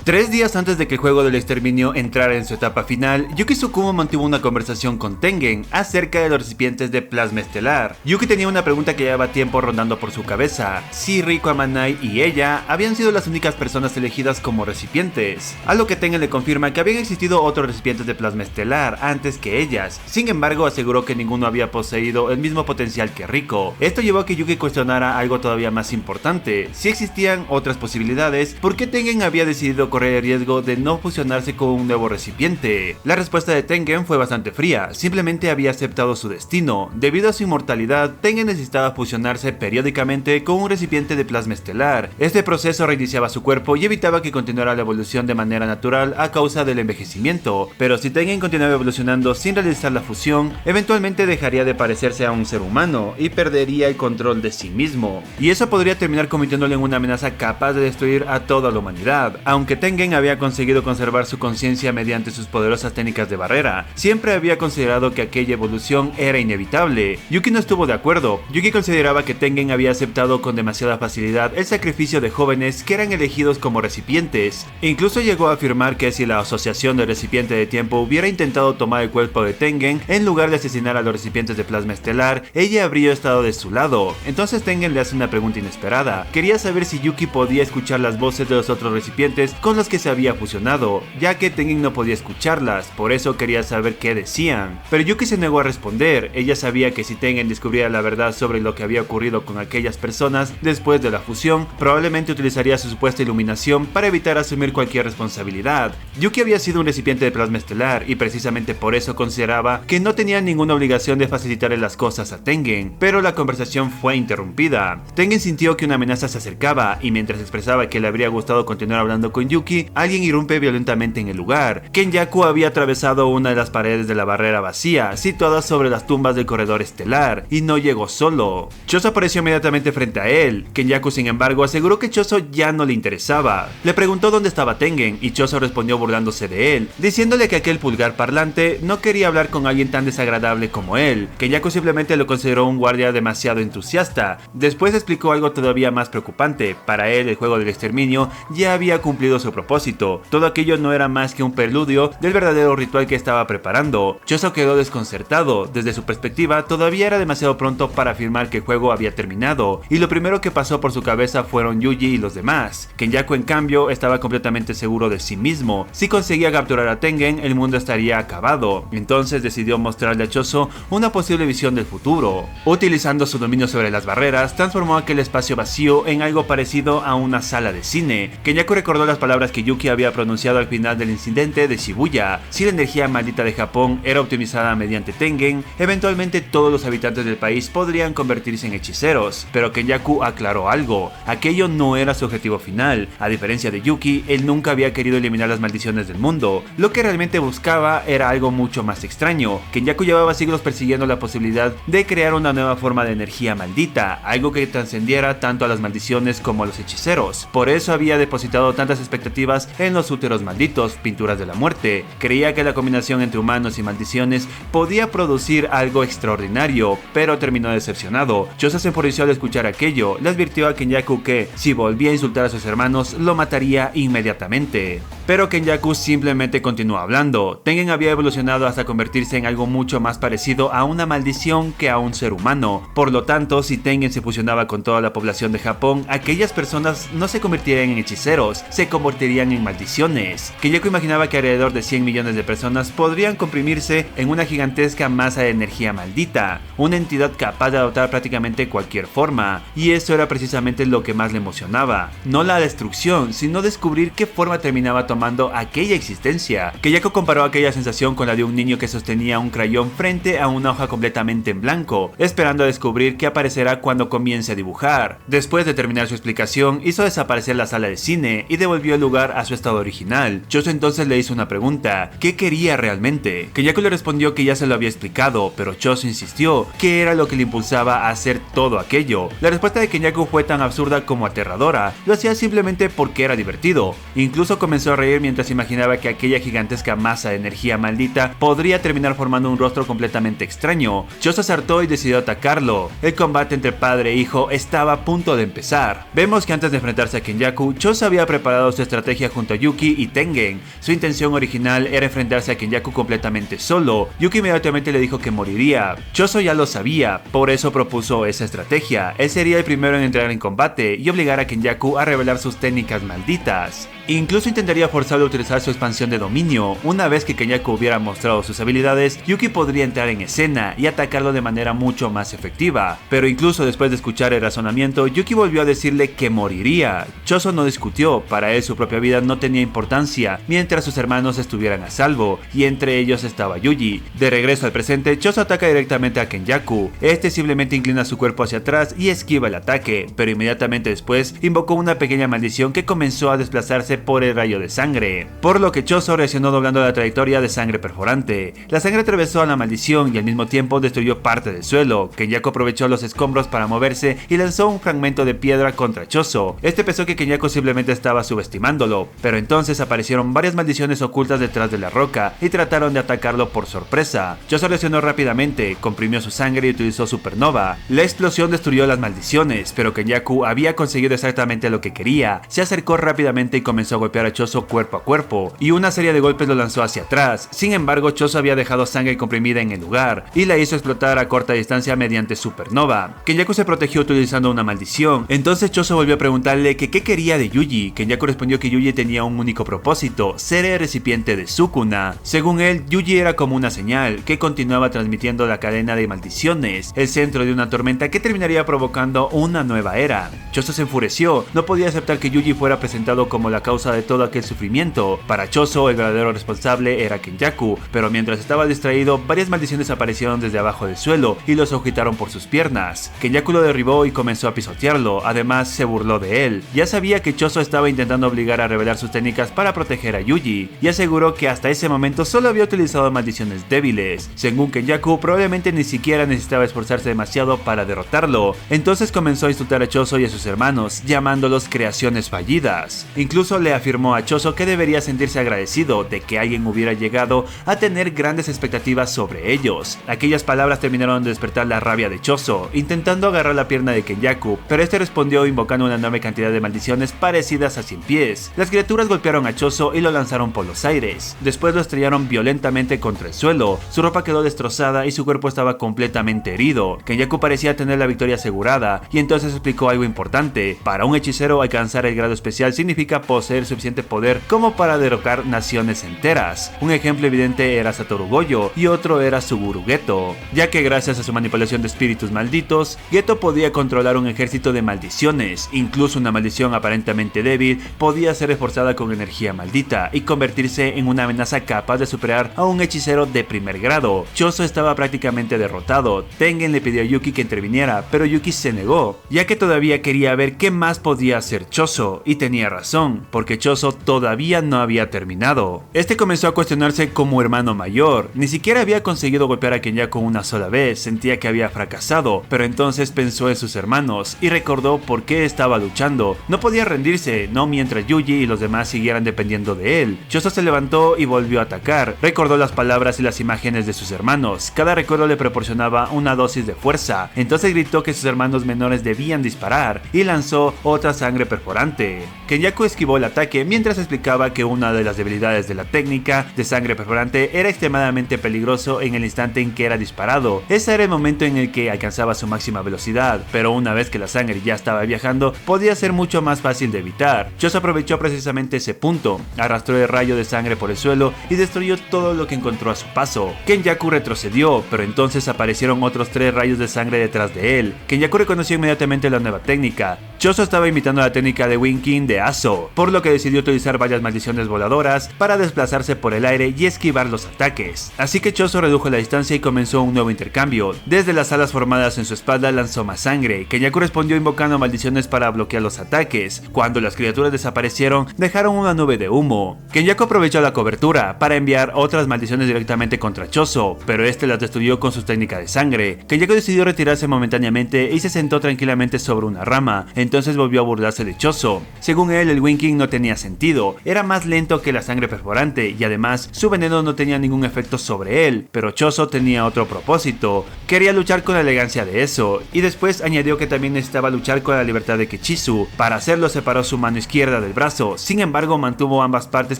3 días antes de que el juego del exterminio entrara en su etapa final, Yuki Tsukumo mantuvo una conversación con Tengen acerca de los recipientes de plasma estelar. Yuki tenía una pregunta que llevaba tiempo rondando por su cabeza: si Riko Amanai y ella habían sido las únicas personas elegidas como recipientes, a lo que Tengen le confirma que habían existido otros recipientes de plasma estelar antes que ellas. Sin embargo, aseguró que ninguno había poseído el mismo potencial que Riko. Esto llevó a que Yuki cuestionara algo todavía más importante: si existían otras posibilidades, ¿por qué Tengen había decidido correr el riesgo de no fusionarse con un nuevo recipiente? La respuesta de Tengen fue bastante fría: simplemente había aceptado su destino. Debido a su inmortalidad, Tengen necesitaba fusionarse periódicamente con un recipiente de plasma estelar. Este proceso reiniciaba su cuerpo y evitaba que continuara la evolución de manera natural a causa del envejecimiento, pero si Tengen continuaba evolucionando sin realizar la fusión, eventualmente dejaría de parecerse a un ser humano y perdería el control de sí mismo, y eso podría terminar convirtiéndolo en una amenaza capaz de destruir a toda la humanidad. Aunque Tengen había conseguido conservar su conciencia mediante sus poderosas técnicas de barrera, siempre había considerado que aquella evolución era inevitable. Yuki no estuvo de acuerdo. Yuki consideraba que Tengen había aceptado con demasiada facilidad el sacrificio de jóvenes que eran elegidos como recipientes. Incluso llegó a afirmar que si la asociación de recipiente de tiempo hubiera intentado tomar el cuerpo de Tengen en lugar de asesinar a los recipientes de plasma estelar, ella habría estado de su lado. Entonces Tengen le hace una pregunta inesperada. Quería saber si Yuki podía escuchar las voces de los otros recipientes con los que se había fusionado, ya que Tengen no podía escucharlas, por eso quería saber qué decían. Pero Yuki se negó a responder. Ella sabía que si Tengen descubriera la verdad sobre lo que había ocurrido con aquellas personas después de la fusión, probablemente utilizaría su supuesta iluminación para evitar asumir cualquier responsabilidad. Yuki había sido un recipiente de plasma estelar y precisamente por eso consideraba que no tenía ninguna obligación de facilitarle las cosas a Tengen, pero la conversación fue interrumpida. Tengen sintió que una amenaza se acercaba y mientras expresaba que le habría gustado continuar hablando con Yuki, alguien irrumpe violentamente en el lugar. Kenyaku había atravesado una de las paredes de la barrera vacía, situada sobre las tumbas del corredor estelar, y no llegó solo. Choso apareció inmediatamente frente a él. Kenyaku, sin embargo, aseguró que Choso ya no le interesaba. Le preguntó dónde estaba Tengen, y Choso respondió burlándose de él, diciéndole que aquel pulgar parlante no quería hablar con alguien tan desagradable como él. Kenyaku simplemente lo consideró un guardia demasiado entusiasta. Después explicó algo todavía más preocupante: para él el juego del exterminio ya había cumplido su propósito. Todo aquello no era más que un preludio del verdadero ritual que estaba preparando. Choso quedó desconcertado. Desde su perspectiva, todavía era demasiado pronto para afirmar que el juego había terminado, y lo primero que pasó por su cabeza fueron Yuji y los demás. Kenyaku, en cambio, estaba completamente seguro de sí mismo. Si conseguía capturar a Tengen, el mundo estaría acabado. Entonces decidió mostrarle a Choso una posible visión del futuro. Utilizando su dominio sobre las barreras, transformó aquel espacio vacío en algo parecido a una sala de cine. Kenyaku recordó las palabras que Yuki había pronunciado al final del incidente de Shibuya: si la energía maldita de Japón era optimizada mediante Tengen, eventualmente todos los habitantes del país podrían convertirse en hechiceros. Pero Kenyaku aclaró algo: aquello no era su objetivo final. A diferencia de Yuki, él nunca había querido eliminar las maldiciones del mundo. Lo que realmente buscaba era algo mucho más extraño. Kenyaku llevaba siglos persiguiendo la posibilidad de crear una nueva forma de energía maldita, algo que trascendiera tanto a las maldiciones como a los hechiceros. Por eso había depositado tantas expectativas en los úteros malditos, pinturas de la muerte. Creía que la combinación entre humanos y maldiciones podía producir algo extraordinario, pero terminó decepcionado. Choso se enfureció al escuchar aquello. Le advirtió a Kenyaku que, si volvía a insultar a sus hermanos, lo mataría inmediatamente. Pero Kenyaku simplemente continuó hablando. Tengen había evolucionado hasta convertirse en algo mucho más parecido a una maldición que a un ser humano. Por lo tanto, si Tengen se fusionaba con toda la población de Japón, aquellas personas no se convertirían en hechiceros, se convertirían en maldiciones. Kenyaku imaginaba que alrededor de 100 millones de personas podrían comprimirse en una gigantesca masa de energía maldita, una entidad capaz de adoptar prácticamente cualquier forma, y eso era precisamente lo que más le emocionaba. No la destrucción, sino descubrir qué forma terminaba tomando aquella existencia. Kenyaku comparó aquella sensación con la de un niño que sostenía un crayón frente a una hoja completamente en blanco, esperando a descubrir qué aparecerá cuando comience a dibujar. Después de terminar su explicación, hizo desaparecer la sala de cine y devolvió el lugar a su estado original. Choso entonces le hizo una pregunta: ¿qué quería realmente? Kenyaku le respondió que ya se lo había explicado, pero Choso insistió: ¿qué era lo que le impulsaba a hacer todo aquello? La respuesta de Kenyaku fue tan absurda como aterradora. Lo hacía simplemente porque era divertido. Incluso comenzó a reír sonreír mientras imaginaba que aquella gigantesca masa de energía maldita podría terminar formando un rostro completamente extraño. Choso se hartó y decidió atacarlo. El combate entre padre e hijo estaba a punto de empezar. Vemos que antes de enfrentarse a Kenyaku, Choso había preparado su estrategia junto a Yuki y Tengen. Su intención original era enfrentarse a Kenyaku completamente solo. Yuki inmediatamente le dijo que moriría. Choso ya lo sabía, por eso propuso esa estrategia. Él sería el primero en entrar en combate y obligar a Kenyaku a revelar sus técnicas malditas. Incluso intentaría forzarlo a utilizar su expansión de dominio. Una vez que Kenyaku hubiera mostrado sus habilidades, Yuki podría entrar en escena y atacarlo de manera mucho más efectiva. Pero incluso después de escuchar el razonamiento, Yuki volvió a decirle que moriría. Choso no discutió, para él su propia vida no tenía importancia, mientras sus hermanos estuvieran a salvo, y entre ellos estaba Yuji. De regreso al presente, Choso ataca directamente a Kenyaku. Este simplemente inclina su cuerpo hacia atrás y esquiva el ataque, pero inmediatamente después invocó una pequeña maldición que comenzó a desplazarse por el rayo de sangre, por lo que Choso reaccionó doblando la trayectoria de sangre perforante. La sangre atravesó a la maldición y al mismo tiempo destruyó parte del suelo. Kenyaku aprovechó los escombros para moverse y lanzó un fragmento de piedra contra Choso. Este pensó que Kenyaku simplemente estaba subestimándolo, pero entonces aparecieron varias maldiciones ocultas detrás de la roca y trataron de atacarlo por sorpresa. Choso reaccionó rápidamente, comprimió su sangre y utilizó supernova. La explosión destruyó las maldiciones, pero Kenyaku había conseguido exactamente lo que quería. Se acercó rápidamente y comenzó a golpear a Choso cuerpo a cuerpo, y una serie de golpes lo lanzó hacia atrás. Sin embargo, Choso había dejado sangre comprimida en el lugar, y la hizo explotar a corta distancia mediante supernova. Kenyaku se protegió utilizando una maldición. Entonces Choso volvió a preguntarle que qué quería de Yuji. Kenyaku respondió que Yuji tenía un único propósito, ser el recipiente de Sukuna. Según él, Yuji era como una señal, que continuaba transmitiendo la cadena de maldiciones, el centro de una tormenta que terminaría provocando una nueva era. Choso se enfureció, no podía aceptar que Yuji fuera presentado como la causa de todo aquel sufrimiento. Para Choso, el verdadero responsable era Kenyaku, pero mientras estaba distraído, varias maldiciones aparecieron desde abajo del suelo y lo sujetaron por sus piernas. Kenyaku lo derribó y comenzó a pisotearlo, además se burló de él. Ya sabía que Choso estaba intentando obligar a revelar sus técnicas para proteger a Yuji, y aseguró que hasta ese momento solo había utilizado maldiciones débiles. Según Kenyaku, probablemente ni siquiera necesitaba esforzarse demasiado para derrotarlo. Entonces comenzó a insultar a Choso y a sus hermanos, llamándolos creaciones fallidas. Incluso le afirmó a Choso que debería sentirse agradecido de que alguien hubiera llegado a tener grandes expectativas sobre ellos. Aquellas palabras terminaron de despertar la rabia de Choso, intentando agarrar la pierna de Kenyaku, pero este respondió invocando una enorme cantidad de maldiciones parecidas a 100 pies. Las criaturas golpearon a Choso y lo lanzaron por los aires. Después lo estrellaron violentamente contra el suelo. Su ropa quedó destrozada y su cuerpo estaba completamente herido. Kenyaku parecía tener la victoria asegurada, y entonces explicó algo importante. Para un hechicero, alcanzar el grado especial significa poseer suficiente poder como para derrocar naciones enteras. Un ejemplo evidente era Satoru Gojo y otro era Suguru Geto, ya que gracias a su manipulación de espíritus malditos, Geto podía controlar un ejército de maldiciones. Incluso una maldición aparentemente débil podía ser reforzada con energía maldita y convertirse en una amenaza capaz de superar a un hechicero de primer grado. Choso estaba prácticamente derrotado. Tengen le pidió a Yuki que interviniera, pero Yuki se negó, ya que todavía quería ver qué más podía hacer Choso, y tenía razón, porque Choso todavía no había terminado. Este comenzó a cuestionarse como hermano mayor. Ni siquiera había conseguido golpear a Kenyaku una sola vez, sentía que había fracasado, pero entonces pensó en sus hermanos y recordó por qué estaba luchando. No podía rendirse, no mientras Yuji y los demás siguieran dependiendo de él. Choso se levantó y volvió a atacar. Recordó las palabras y las imágenes de sus hermanos. Cada recuerdo le proporcionaba una dosis de fuerza. Entonces gritó que sus hermanos menores debían disparar y lanzó otra sangre perforante. Kenyaku esquivó el ataque mientras explicaba que una de las debilidades de la técnica de sangre perforante era extremadamente peligroso en el instante en que era disparado. Ese era el momento en el que alcanzaba su máxima velocidad, pero una vez que la sangre ya estaba viajando, podía ser mucho más fácil de evitar. Choso aprovechó precisamente ese punto, arrastró el rayo de sangre por el suelo y destruyó todo lo que encontró a su paso. Kenyaku retrocedió, pero entonces aparecieron otros 3 rayos de sangre detrás de él. Kenyaku reconoció inmediatamente la nueva técnica. Choso estaba imitando la técnica de Winking de Aso, por lo que decidió utilizar varias maldiciones voladoras para desplazarse por el aire y esquivar los ataques. Así que Choso redujo la distancia y comenzó un nuevo intercambio. Desde las alas formadas en su espalda lanzó más sangre. Kenyaku respondió invocando maldiciones para bloquear los ataques. Cuando las criaturas desaparecieron, dejaron una nube de humo. Kenyaku aprovechó la cobertura para enviar otras maldiciones directamente contra Choso, pero este las destruyó con su técnica de sangre. Kenyaku decidió retirarse momentáneamente y se sentó tranquilamente sobre una rama. entonces volvió a burlarse de Choso. Según él, el winking no tenía sentido, era más lento que la sangre perforante y además su veneno no tenía ningún efecto sobre él, pero Choso tenía otro propósito, quería luchar con la elegancia de eso, y después añadió que también necesitaba luchar con la libertad de Kechisu. Para hacerlo separó su mano izquierda del brazo, sin embargo mantuvo ambas partes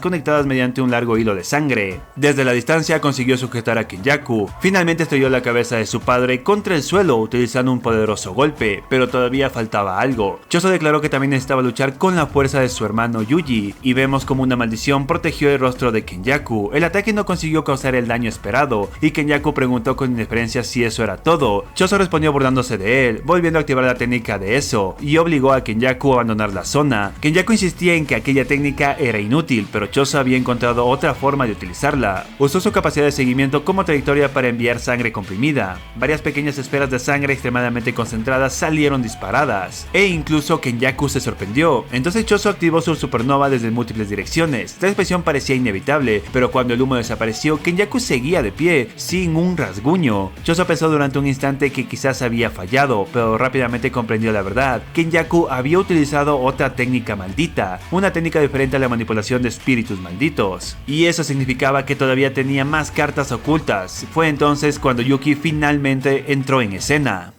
conectadas mediante un largo hilo de sangre. Desde la distancia consiguió sujetar a Kenyaku, finalmente estrelló la cabeza de su padre contra el suelo utilizando un poderoso golpe, pero todavía faltaba algo. Choso declaró que también necesitaba luchar con la fuerza de su hermano Yuji, y vemos como una maldición protegió el rostro de Kenyaku. El ataque no consiguió causar el daño esperado, y Kenyaku preguntó con indiferencia si eso era todo. Choso respondió burlándose de él, volviendo a activar la técnica de eso, y obligó a Kenyaku a abandonar la zona. Kenyaku insistía en que aquella técnica era inútil, pero Choso había encontrado otra forma de utilizarla. Usó su capacidad de seguimiento como trayectoria para enviar sangre comprimida. Varias pequeñas esferas de sangre extremadamente concentradas salieron disparadas, e incluso Kenyaku se sorprendió. Entonces Choso activó su supernova desde múltiples direcciones. La expresión parecía inevitable, pero cuando el humo desapareció, Kenyaku seguía de pie, sin un rasguño. Choso pensó durante un instante que quizás había fallado, pero rápidamente comprendió la verdad. Kenyaku había utilizado otra técnica maldita, una técnica diferente a la manipulación de espíritus malditos, y eso significaba que todavía tenía más cartas ocultas. Fue entonces cuando Yuki finalmente entró en escena.